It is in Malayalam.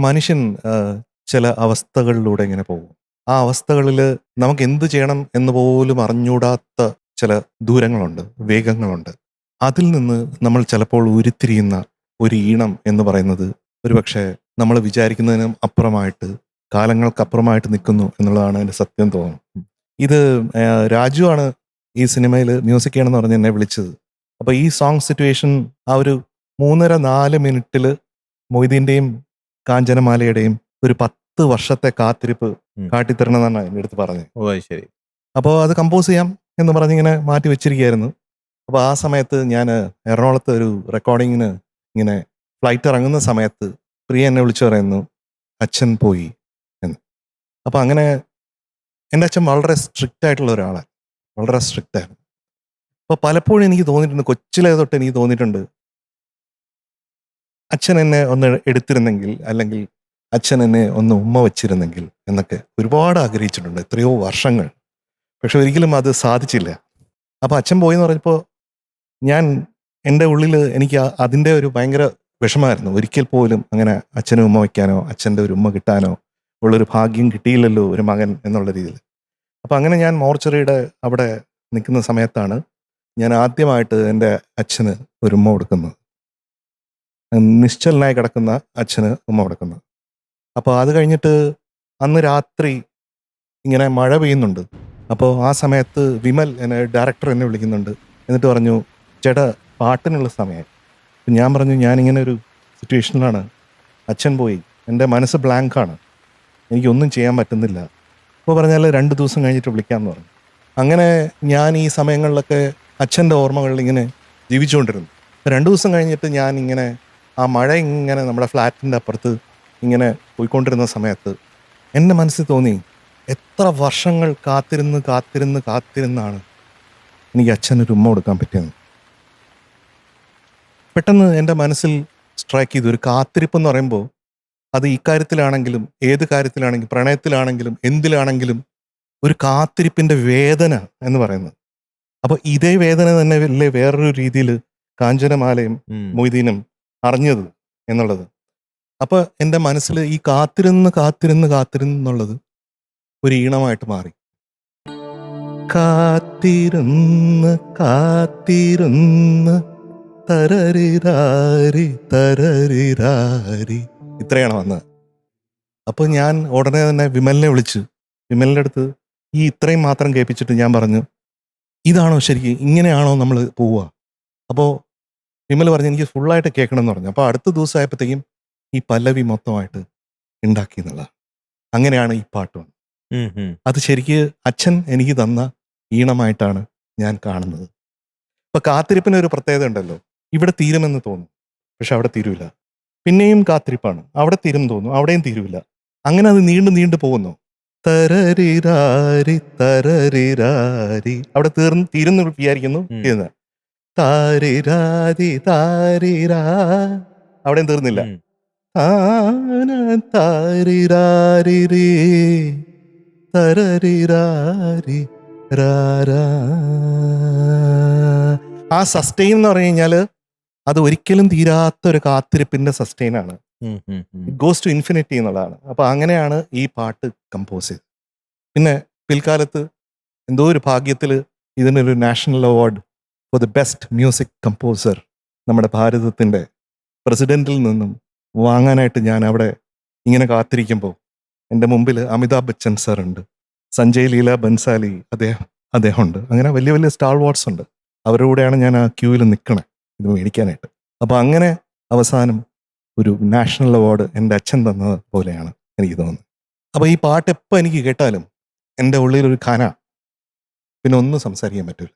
മനുഷ്യൻ ചില അവസ്ഥകളിലൂടെ ഇങ്ങനെ പോകും. ആ അവസ്ഥകളിൽ നമുക്ക് എന്ത് ചെയ്യണം എന്ന് പോലും അറിഞ്ഞൂടാത്ത ചില ദൂരങ്ങളുണ്ട്, വേഗങ്ങളുണ്ട്. അതിൽ നിന്ന് നമ്മൾ ചിലപ്പോൾ ഉരുത്തിരിയുന്ന ഒരു ഈണം എന്ന് പറയുന്നത് ഒരുപക്ഷെ നമ്മൾ വിചാരിക്കുന്നതിനും അപ്പുറമായിട്ട് കാലങ്ങൾക്കപ്പുറമായിട്ട് നിൽക്കുന്നു എന്നുള്ളതാണ് അതിൻ്റെ സത്യം തോന്നുന്നു. ഇത് രാജു ആണ് ഈ സിനിമയിൽ മ്യൂസിക് ചെയ്യണമെന്ന് പറഞ്ഞ് എന്നെ വിളിച്ചത്. അപ്പോൾ ഈ സോങ് സിറ്റുവേഷൻ ആ ഒരു 3.5-4 മിനിറ്റിൽ മൊയ്തീൻ്റെയും കാഞ്ചനമാലയുടെയും ഒരു 10 വർഷത്തെ കാത്തിരിപ്പ് കാട്ടിത്തരണമെന്നാണ് എൻ്റെ അടുത്ത് പറഞ്ഞത്. ഓ അത് ശരി. അപ്പോൾ അത് കമ്പോസ് ചെയ്യാം എന്ന് പറഞ്ഞിങ്ങനെ മാറ്റി വെച്ചിരിക്കുകയായിരുന്നു. അപ്പോൾ ആ സമയത്ത് ഞാൻ എറണാകുളത്ത് ഒരു റെക്കോർഡിങ്ങിന് ഇങ്ങനെ ഫ്ലൈറ്റ് ഇറങ്ങുന്ന സമയത്ത് പ്രിയ എന്നെ വിളിച്ചു പറയുന്നു, അച്ഛൻ പോയി എന്ന്. അപ്പോൾ അങ്ങനെ എൻ്റെ അച്ഛൻ വളരെ സ്ട്രിക്റ്റ് ആയിട്ടുള്ള ഒരാളാണ്, വളരെ സ്ട്രിക്റ്റ് ആയിരുന്നു. അപ്പോൾ പലപ്പോഴും എനിക്ക് തോന്നിയിട്ടുണ്ട്, കൊച്ചിലെ തൊട്ട് എനിക്ക് തോന്നിയിട്ടുണ്ട്, അച്ഛൻ എന്നെ ഒന്ന് എടുത്തിരുന്നെങ്കിൽ, അല്ലെങ്കിൽ അച്ഛൻ എന്നെ ഒന്ന് ഉമ്മ വച്ചിരുന്നെങ്കിൽ എന്നൊക്കെ ഒരുപാട് ആഗ്രഹിച്ചിട്ടുണ്ട്, എത്രയോ വർഷങ്ങൾ. പക്ഷെ ഒരിക്കലും അത് സാധിച്ചില്ല. അപ്പോൾ അച്ഛൻ പോയി എന്ന് പറഞ്ഞപ്പോൾ ഞാൻ എൻ്റെ ഉള്ളിൽ എനിക്ക് അതിൻ്റെ ഒരു ഭയങ്കര വിഷമമായിരുന്നു. ഒരിക്കൽ പോലും അങ്ങനെ അച്ഛന് ഉമ്മ വയ്ക്കാനോ അച്ഛൻ്റെ ഒരു ഉമ്മ കിട്ടാനോ ഉള്ളൊരു ഭാഗ്യം കിട്ടിയില്ലല്ലോ ഒരു മകൻ എന്നുള്ള രീതിയിൽ. അപ്പോൾ അങ്ങനെ ഞാൻ മോർച്ചറിയുടെ അവിടെ നിൽക്കുന്ന സമയത്താണ് ഞാൻ ആദ്യമായിട്ട് എൻ്റെ അച്ഛന് ഒരു ഉമ്മ കൊടുക്കുന്നത്, നിശ്ചലനായി കിടക്കുന്ന അച്ഛന് ഉമ്മ കൊടുക്കുന്നത്. അപ്പോൾ അത് കഴിഞ്ഞിട്ട് അന്ന് രാത്രി ഇങ്ങനെ മഴ പെയ്യുന്നുണ്ട്. അപ്പോൾ ആ സമയത്ത് വിമൽ ഡയറക്ടർ എന്നെ വിളിക്കുന്നുണ്ട്. എന്നിട്ട് പറഞ്ഞു, ചേട്ടാ പാട്ടിനുള്ള സമയം. ഞാൻ പറഞ്ഞു, ഞാനിങ്ങനെ ഒരു സിറ്റുവേഷനിലാണ്, അച്ഛൻ പോയി, എൻ്റെ മനസ്സ് ബ്ലാങ്കാണ്, എനിക്കൊന്നും ചെയ്യാൻ പറ്റുന്നില്ല. അപ്പോൾ പറഞ്ഞാൽ 2 ദിവസം കഴിഞ്ഞിട്ട് വിളിക്കാമെന്ന് പറഞ്ഞു. അങ്ങനെ ഞാൻ ഈ സമയങ്ങളിലൊക്കെ അച്ഛൻ്റെ ഓർമ്മകളിൽ ഇങ്ങനെ ജീവിച്ചുകൊണ്ടിരുന്നു. 2 ദിവസം കഴിഞ്ഞിട്ട് ഞാൻ ഇങ്ങനെ ആ മഴ ഇങ്ങനെ നമ്മുടെ ഫ്ലാറ്റിൻ്റെ അപ്പുറത്ത് ഇങ്ങനെ പോയിക്കൊണ്ടിരുന്ന സമയത്ത് എൻ്റെ മനസ്സിൽ തോന്നി, എത്ര വർഷങ്ങൾ കാത്തിരുന്നാണ് എനിക്ക് അച്ഛനൊരു ഉമ്മ കൊടുക്കാൻ പറ്റിയത്. പെട്ടെന്ന് എൻ്റെ മനസ്സിൽ സ്ട്രൈക്ക് ചെയ്തു, ഒരു കാത്തിരിപ്പ് എന്ന് പറയുമ്പോൾ അത് ഈ കാര്യത്തിലാണെങ്കിലും ഏത് കാര്യത്തിലാണെങ്കിലും പ്രണയത്തിലാണെങ്കിലും എന്തിലാണെങ്കിലും ഒരു കാത്തിരിപ്പിൻ്റെ വേദന എന്ന് പറയുന്നത്. അപ്പോൾ ഇതേ വേദന തന്നെ അല്ലേ വേറൊരു രീതിയിൽ കാഞ്ചനമാലയും മൊയ്തീനും അറിഞ്ഞത് എന്നുള്ളത്. അപ്പോൾ എൻ്റെ മനസ്സിൽ ഈ കാത്തിരുന്നുള്ളത് ഒരു ഈണമായിട്ട് മാറി. കാത്തിരുന്ന് തരരിരാരി ഇത്രയാണ് വന്നത്. അപ്പോൾ ഞാൻ ഉടനെ തന്നെ വിമലിനെ വിളിച്ചു. വിമലിൻ്റെ അടുത്ത് ഈ ഇത്രയും മാത്രം കേൾപ്പിച്ചിട്ട് ഞാൻ പറഞ്ഞു, ഇതാണോ ശരിക്കും, ഇങ്ങനെയാണോ നമ്മൾ പോവുക? അപ്പോൾ വിമൽ പറഞ്ഞു, എനിക്ക് ഫുള്ളായിട്ട് കേൾക്കണം എന്ന് പറഞ്ഞു. അപ്പോൾ അടുത്ത ദിവസമായപ്പോഴത്തേക്കും ഈ പല്ലവി മൊത്തമായിട്ട് ഉണ്ടാക്കി എന്നുള്ളതാണ്. അങ്ങനെയാണ് ഈ പാട്ട് വന്നത്. അത് ശരിക്ക് അച്ഛൻ എനിക്ക് തന്ന ഈണമായിട്ടാണ് ഞാൻ കാണുന്നത്. ഇപ്പൊ കാത്തിരിപ്പിന് ഒരു പ്രത്യേകത ഉണ്ടല്ലോ, ഇവിടെ തീരുമെന്ന് തോന്നും, പക്ഷെ അവിടെ തീരൂല. പിന്നെയും കാത്തിരിപ്പാണ്, അവിടെ തീരും തോന്നും, അവിടെയും തീരൂല. അങ്ങനെ അത് നീണ്ടു പോകുന്നു. തരരിരാരി അവിടെ തീരുന്നു വിചാരിക്കുന്നു, തീരുന്ന താരിരാരി താരിരാ അവിടെയും തീർന്നില്ല. താരിരാരി തരരിരാരി രാരാ. ആ സസ്റ്റെയിൻ എന്ന് പറഞ്ഞു കഴിഞ്ഞാൽ അത് ഒരിക്കലും തീരാത്തൊരു കാത്തിരിപ്പിന്റെ സസ്റ്റെയിൻ ആണ്. ഇറ്റ് ഗോസ് ടു ഇൻഫിനിറ്റി എന്നുള്ളതാണ്. അപ്പൊ അങ്ങനെയാണ് ഈ പാട്ട് കമ്പോസ് ചെയ്തത്. പിന്നെ പിൽക്കാലത്ത് എന്തോ ഒരു ഭാഗ്യത്തിൽ ഇതിനൊരു national award for the best music composer നമ്മുടെ ഭാരതത്തിൻ്റെ പ്രസിഡന്റിൽ നിന്നും വാങ്ങാനായിട്ട് ഞാൻ അവിടെ ഇങ്ങനെ കാത്തിരിക്കുമ്പോൾ എൻ്റെ മുമ്പിൽ അമിതാഭ് ബച്ചൻ സാർ ഉണ്ട്, സഞ്ജയ് ലീല ബൻസാലി അദ്ദേഹം ഉണ്ട്. അങ്ങനെ വലിയ വലിയ സ്റ്റാർ വാർഡ്സ് ഉണ്ട്. അവരുടെ കൂടെയാണ് ഞാൻ ആ ക്യൂവിൽ നിൽക്കണേ ഇത് മേടിക്കാനായിട്ട്. അപ്പോൾ അങ്ങനെ അവസാനം ഒരു നാഷണൽ അവാർഡ് എൻ്റെ അച്ഛൻ തന്നത് പോലെയാണ് എനിക്ക് തോന്നുന്നത്. അപ്പോൾ ഈ പാട്ട് എപ്പോൾ എനിക്ക് കേട്ടാലും എൻ്റെ ഉള്ളിലൊരു ഖന, പിന്നെ ഒന്നും സംസാരിക്കാൻ പറ്റില്ല.